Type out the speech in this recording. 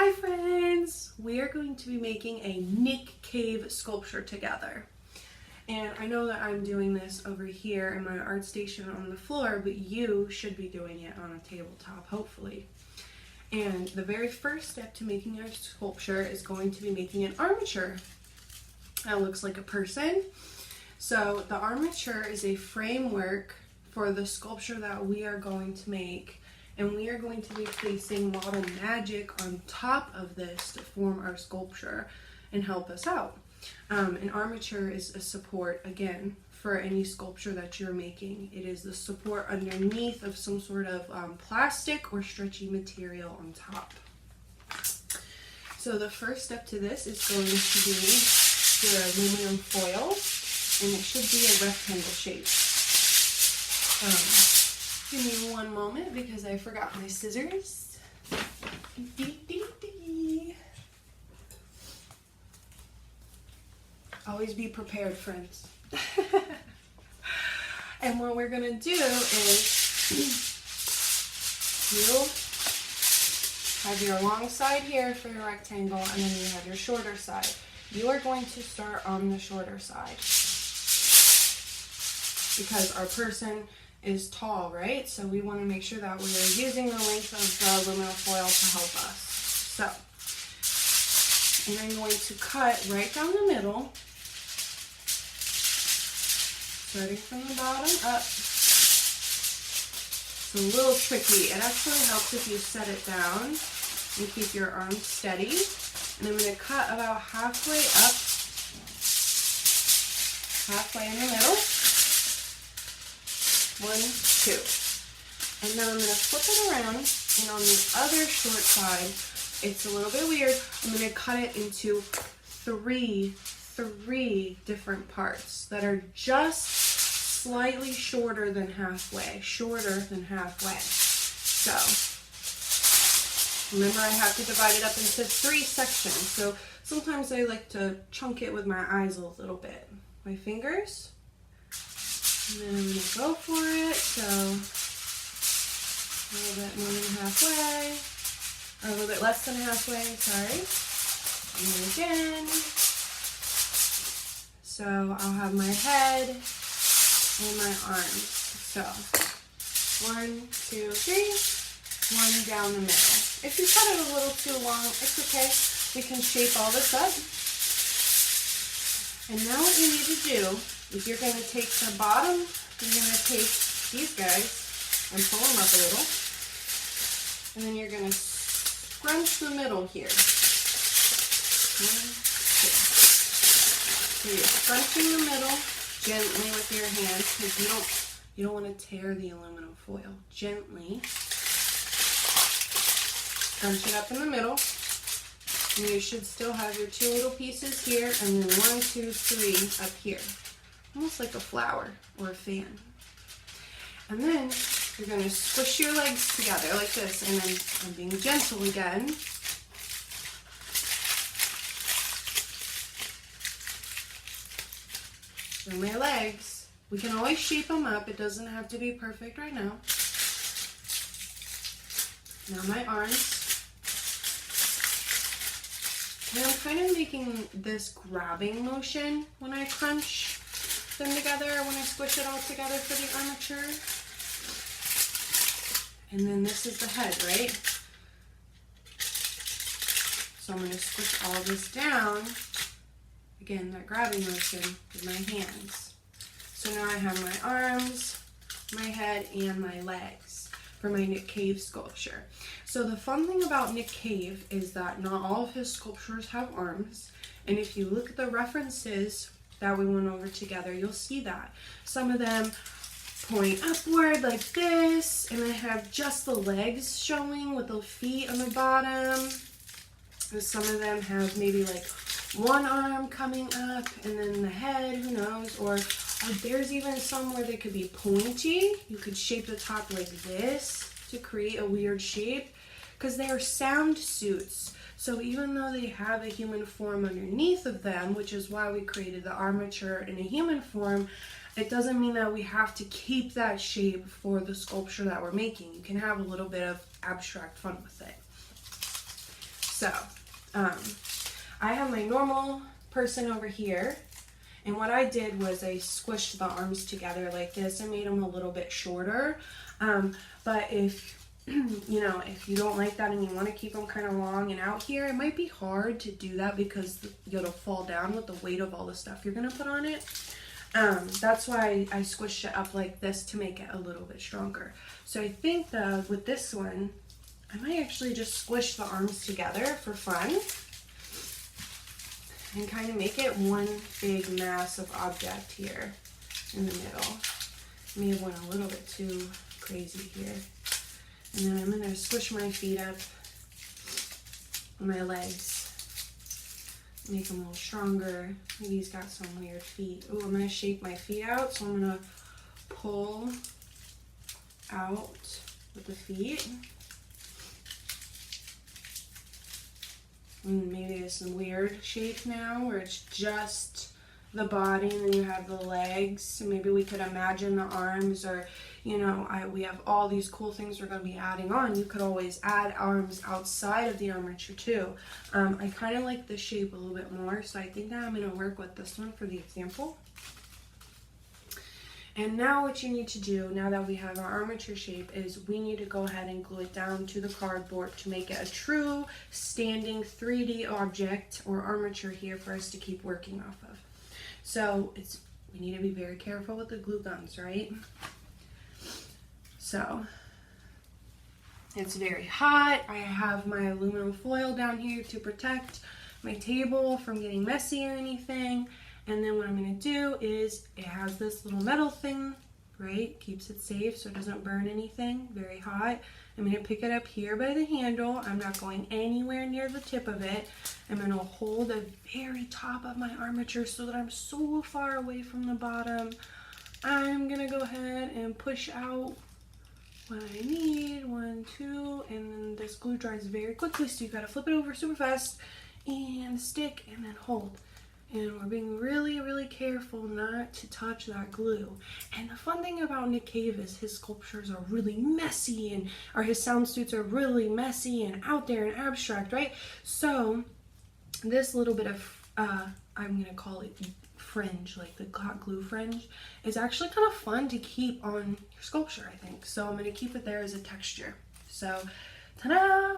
Hi friends! We are going to be making a NickCave sculpture together. And I know that I'm doing this over here in my art station on the floor, but you should be doing it on a tabletop, hopefully. And the very first step to making our sculpture is going to be making an armature. That looks like a person. So the armature is a framework for the sculpture that we are going to make. And we are going to be placing model magic on top of this to form our sculpture and help us out. An armature is a support, again, for any sculpture that you're making. It is the support underneath of some sort of plastic or stretchy material on top. So the first step to this is going to be your aluminum foil, and it should be a rectangle shape. Give me one moment because I forgot my scissors. Always be prepared, friends. And what we're gonna do is you have your long side here for your rectangle, and then you have your shorter side. You are going to start on the shorter side because our person is tall, right? So we want to make sure that we are using the length of the aluminum foil to help us. So, and I'm going to cut right down the middle, starting from the bottom up. It's a little tricky. It actually helps if you set it down and keep your arms steady. And I'm going to cut about halfway up, halfway in the middle. 1, 2. And now I'm going to flip it around, and on the other short side, it's a little bit weird, I'm going to cut it into three different parts that are just slightly shorter than halfway. So, remember I have to divide it up into 3 sections. So sometimes I like to chunk it with my eyes a little bit. My fingers. And then I'm going to go for it, so a little bit more than halfway, or a little bit less than halfway, sorry. And then again. So I'll have my head and my arms. So 1, 2, 3, 1 down the middle. If you cut it a little too long, it's okay. We can shape all this up. And now what you need to do is you're going to take the bottom, you're going to take these guys and pull them up a little, and then you're going to scrunch the middle here. 1, 2. So you're scrunching the middle gently with your hands because you don't want to tear the aluminum foil. Gently scrunch it up in the middle. And you should still have your 2 little pieces here, and then 1, 2, 3 up here. Almost like a flower or a fan. And then you're going to squish your legs together like this, and then I'm being gentle again. And my legs, we can always shape them up. It doesn't have to be perfect right now. Now my arms. And I'm kind of making this grabbing motion when I crunch them together, when I squish it all together for the armature. And then this is the head, right? So I'm going to squish all this down. Again, that grabbing motion with my hands. So now I have my arms, my head, and my legs for my NickCave sculpture. So the fun thing about NickCave is that not all of his sculptures have arms, and if you look at the references that we went over together, you'll see that. Some of them point upward like this, and I have just the legs showing with the feet on the bottom. And some of them have maybe like one arm coming up, and then the head, who knows, or there's even some where they could be pointy. You could shape the top like this to create a weird shape, because they are sound suits. So even though they have a human form underneath of them, which is why we created the armature in a human form, it doesn't mean that we have to keep that shape for the sculpture that we're making. You can have a little bit of abstract fun with it. So, I have my normal person over here, and what I did was I squished the arms together like this and made them a little bit shorter. But if you know, if you don't like that and you want to keep them kind of long and out here, it might be hard to do that because it'll fall down with the weight of all the stuff you're going to put on it. That's why I squished it up like this to make it a little bit stronger. So I think with this one, I might actually just squish the arms together for fun and kind of make it one big massive object here in the middle. May have went a little bit too crazy here. And then I'm going to squish my feet up and my legs. Make them a little stronger. Maybe he's got some weird feet. Oh, I'm going to shape my feet out. So I'm going to pull out with the feet. And maybe there's some weird shape now where it's just the body and then you have the legs. So maybe we could imagine the arms, or you know, we have all these cool things we're going to be adding on. You could always add arms outside of the armature too. I kind of like this shape a little bit more, so I think that I'm going to work with this one for the example. And now what you need to do, now that we have our armature shape, is we need to go ahead and glue it down to the cardboard to make it a true standing 3D object or armature here for us to keep working off of. So we need to be very careful with the glue guns, right? So it's very hot. I have my aluminum foil down here to protect my table from getting messy or anything. And then what I'm going to do is, it has this little metal thing, right? Keeps it safe so it doesn't burn anything. Very hot. I'm going to pick it up here by the handle. I'm not going anywhere near the tip of it. I'm going to hold the very top of my armature so that I'm so far away from the bottom. I'm going to go ahead and push out what I need. 1, 2, and then this glue dries very quickly, so you got to flip it over super fast and stick and then hold. And we're being really, really careful not to touch that glue. And the fun thing about NickCave is his sculptures are really messy, or his sound suits are really messy and out there and abstract, right? So this little bit of, I'm going to call it fringe, like the hot glue fringe, is actually kind of fun to keep on your sculpture, I think. So I'm going to keep it there as a texture. So, ta-da!